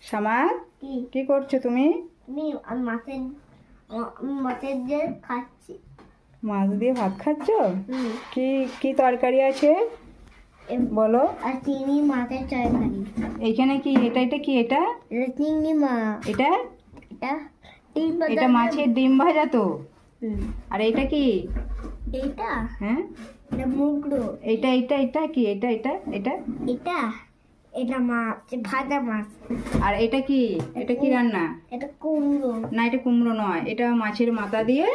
সামাদ, কি কি করছো তুমি? আমি মাছের দিয়ে খাচ্ছি। মাছ দিয়ে ভাত খাচ্ছো? হুম। কি কি তরকারি আছে বলো? আর চিংড়ি মাছের তরকারি। এইখানে কি এটা কি এটা? এটা চিংড়ি মাছ। এটা এটা ডিম ভাজা। এটা মাছের ডিম ভাজা তো। হুম। আর এটা কি? এটা হ্যাঁ, এটা মুগড়ো। এটা কি? এটা এটা এটা মাছ, ভাজা মাছ। আর এটা কি? এটা কি রান্না? এটা কুমড়ো। না, এটা কুমড়ো নয়, এটা মাছের মাথা দিয়ে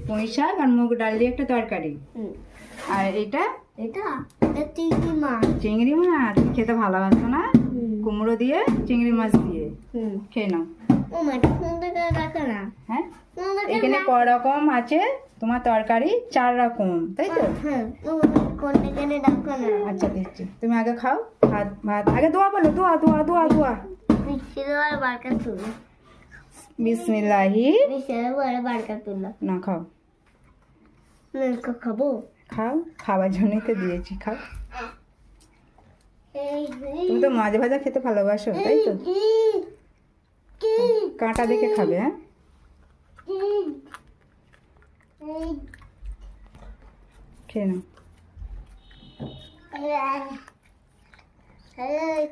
পুঁই শাক আর মুগ ডাল দিয়ে একটা তরকারি। হুম। আর এটা এটা এটা চিংড়ি মাছ। চিংড়ি মাছ। খেতে ভালোবাসো না? কুমড়ো দিয়ে চিংড়ি মাছ দিয়ে হুম। খেয়ে নাও। ও মা, এটা কোন থেকে রাখা না? হ্যাঁ, কোন থেকে এখানে ক রকম আছে তোমার তরকারি? 4 রকম, তাই তো? হ্যাঁ, কোন থেকে রাখা না? আচ্ছা দিচ্ছি, তুমি আগে খাও। ভাত ভাত আগে দোয়া বলো, দোয়া দোয়া দোয়া দোয়া। বিশাল বারকাত তুলো। বিসমিল্লাহি। বিশাল বড় বারকাত তুলো। না, খাও খাবো। খাও, খাওয়ার জন্যই তো দিয়েছি, খাও। এই তুমি তো মাছ ভাজা খেতে ভালোবাসো, তাই তো? কাঁটা দেখে খাবে। হ্যাঁ, খেয়ে নাও। হ্যালো।